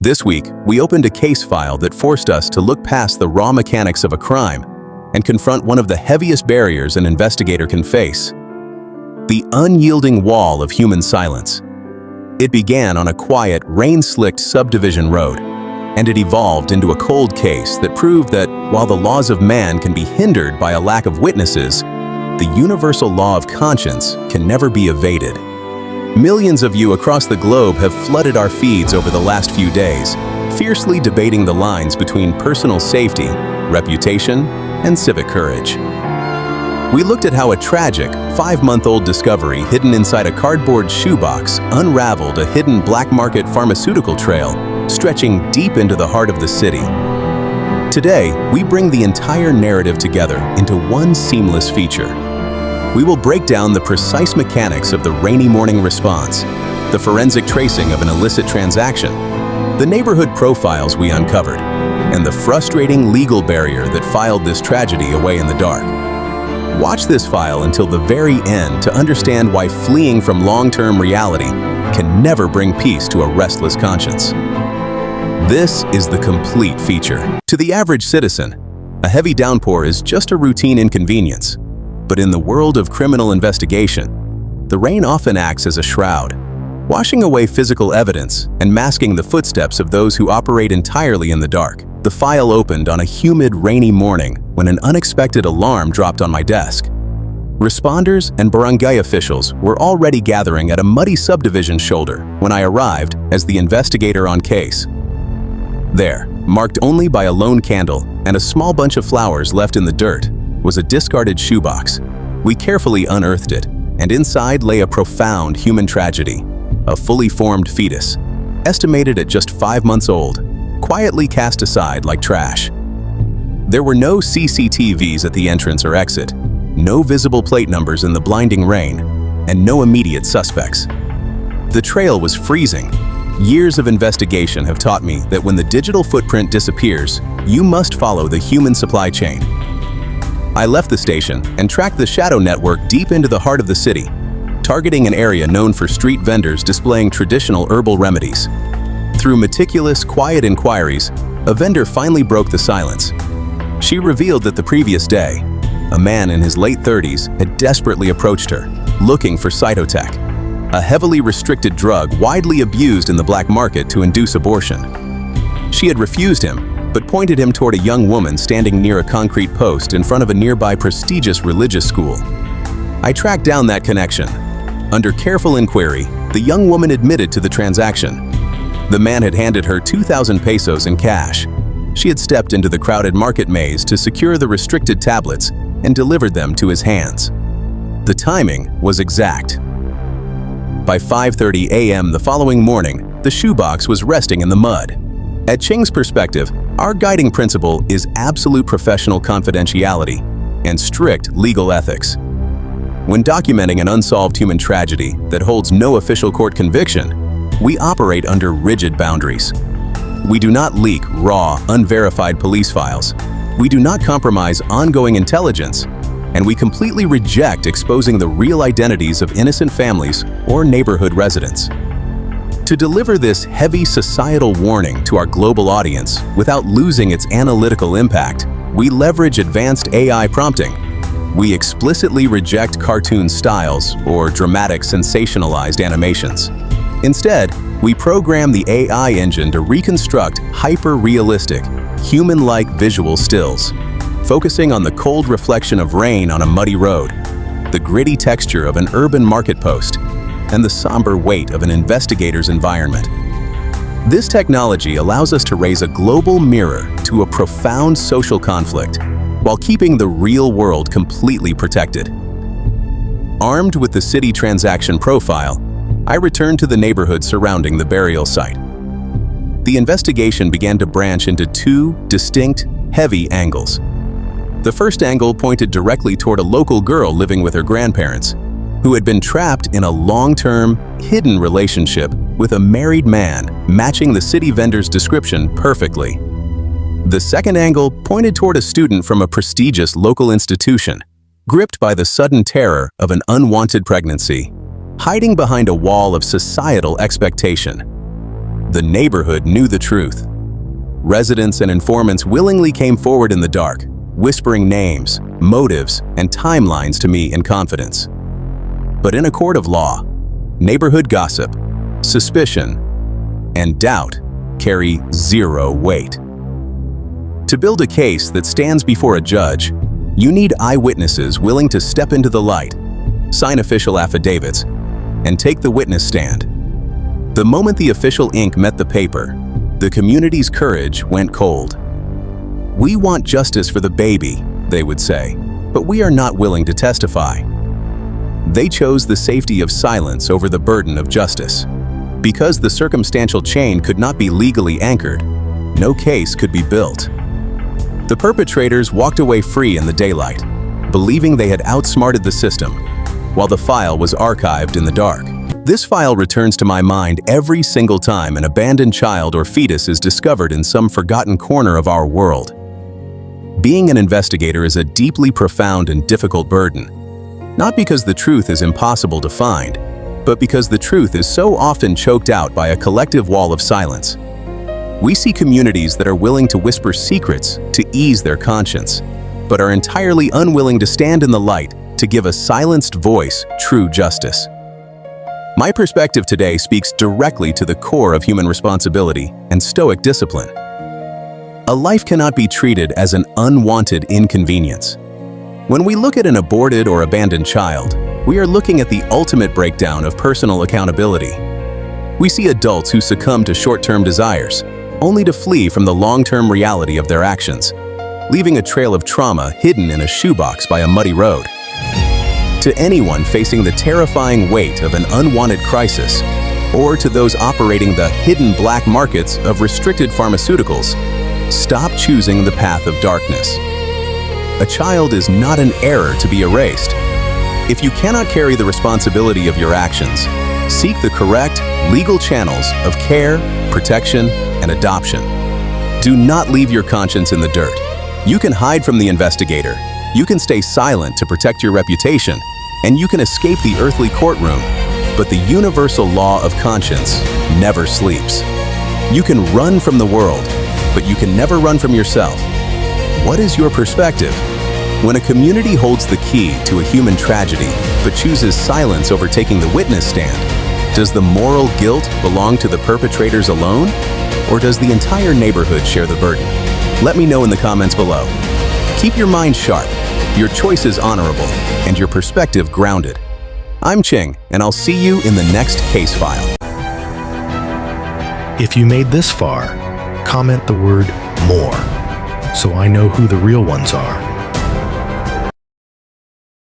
This week, we opened a case file that forced us to look past the raw mechanics of a crime and confront one of the heaviest barriers an investigator can face: the unyielding wall of human silence. It began on a quiet, rain-slicked subdivision road, and it evolved into a cold case that proved that while the laws of man can be hindered by a lack of witnesses, the universal law of conscience can never be evaded. Millions of you across the globe have flooded our feeds over the last few days, fiercely debating the lines between personal safety, reputation, and civic courage. We looked at how a tragic, 5-month-old discovery hidden inside a cardboard shoebox unraveled a hidden black market pharmaceutical trail stretching deep into the heart of the city. Today, we bring the entire narrative together into one seamless feature. We will break down the precise mechanics of the rainy morning response, the forensic tracing of an illicit transaction, the neighborhood profiles we uncovered, and the frustrating legal barrier that filed this tragedy away in the dark. Watch this file until the very end to understand why fleeing from long-term reality can never bring peace to a restless conscience. This is the complete feature. To the average citizen, a heavy downpour is just a routine inconvenience. But in the world of criminal investigation, the rain often acts as a shroud, washing away physical evidence and masking the footsteps of those who operate entirely in the dark. The file opened on a humid, rainy morning when an unexpected alarm dropped on my desk. Responders and barangay officials were already gathering at a muddy subdivision shoulder when I arrived as the investigator on case. There, marked only by a lone candle and a small bunch of flowers left in the dirt, was a discarded shoebox. We carefully unearthed it, and inside lay a profound human tragedy: a fully formed fetus, estimated at just 5 months old, quietly cast aside like trash. There were no CCTVs at the entrance or exit, no visible plate numbers in the blinding rain, and no immediate suspects. The trail was freezing. Years of investigation have taught me that when the digital footprint disappears, you must follow the human supply chain. I left the station and tracked the shadow network deep into the heart of the city, targeting an area known for street vendors displaying traditional herbal remedies. Through meticulous, quiet inquiries, a vendor finally broke the silence. She revealed that the previous day, a man in his late 30s had desperately approached her, looking for cytotec, a heavily restricted drug widely abused in the black market to induce abortion. She had refused him, but pointed him toward a young woman standing near a concrete post in front of a nearby prestigious religious school. I tracked down that connection. Under careful inquiry, the young woman admitted to the transaction. The man had handed her 2,000 pesos in cash. She had stepped into the crowded market maze to secure the restricted tablets and delivered them to his hands. The timing was exact. By 5:30 a.m. the following morning, the shoebox was resting in the mud. At Ching's perspective, our guiding principle is absolute professional confidentiality and strict legal ethics. When documenting an unsolved human tragedy that holds no official court conviction, we operate under rigid boundaries. We do not leak raw, unverified police files. We do not compromise ongoing intelligence, and we completely reject exposing the real identities of innocent families or neighborhood residents. To deliver this heavy societal warning to our global audience without losing its analytical impact, we leverage advanced AI prompting. We explicitly reject cartoon styles or dramatic sensationalized animations. Instead, we program the AI engine to reconstruct hyper-realistic, human-like visual stills, focusing on the cold reflection of rain on a muddy road, the gritty texture of an urban market post, and the somber weight of an investigator's environment. This technology allows us to raise a global mirror to a profound social conflict while keeping the real world completely protected. Armed with the city transaction profile, I returned to the neighborhood surrounding the burial site. The investigation began to branch into 2 distinct, heavy angles. The first angle pointed directly toward a local girl living with her grandparents, who had been trapped in a long-term, hidden relationship with a married man matching the city vendor's description perfectly. The second angle pointed toward a student from a prestigious local institution, gripped by the sudden terror of an unwanted pregnancy, hiding behind a wall of societal expectation. The neighborhood knew the truth. Residents and informants willingly came forward in the dark, whispering names, motives, and timelines to me in confidence. But in a court of law, neighborhood gossip, suspicion, and doubt carry zero weight. To build a case that stands before a judge, you need eyewitnesses willing to step into the light, sign official affidavits, and take the witness stand. The moment the official ink met the paper, the community's courage went cold. "We want justice for the baby," they would say, "but we are not willing to testify." They chose the safety of silence over the burden of justice. Because the circumstantial chain could not be legally anchored, no case could be built. The perpetrators walked away free in the daylight, believing they had outsmarted the system, while the file was archived in the dark. This file returns to my mind every single time an abandoned child or fetus is discovered in some forgotten corner of our world. Being an investigator is a deeply profound and difficult burden, not because the truth is impossible to find, but because the truth is so often choked out by a collective wall of silence. We see communities that are willing to whisper secrets to ease their conscience, but are entirely unwilling to stand in the light to give a silenced voice true justice. My perspective today speaks directly to the core of human responsibility and stoic discipline. A life cannot be treated as an unwanted inconvenience. When we look at an aborted or abandoned child, we are looking at the ultimate breakdown of personal accountability. We see adults who succumb to short-term desires, only to flee from the long-term reality of their actions, leaving a trail of trauma hidden in a shoebox by a muddy road. To anyone facing the terrifying weight of an unwanted crisis, or to those operating the hidden black markets of restricted pharmaceuticals, stop choosing the path of darkness. A child is not an error to be erased. If you cannot carry the responsibility of your actions, seek the correct, legal channels of care, protection, and adoption. Do not leave your conscience in the dirt. You can hide from the investigator, you can stay silent to protect your reputation, and you can escape the earthly courtroom, but the universal law of conscience never sleeps. You can run from the world, but you can never run from yourself. What is your perspective? When a community holds the key to a human tragedy, but chooses silence over taking the witness stand, does the moral guilt belong to the perpetrators alone, or does the entire neighborhood share the burden? Let me know in the comments below. Keep your mind sharp, your choices honorable, and your perspective grounded. I'm Ching, and I'll see you in the next case file. If you made this far, comment the word "more" so I know who the real ones are.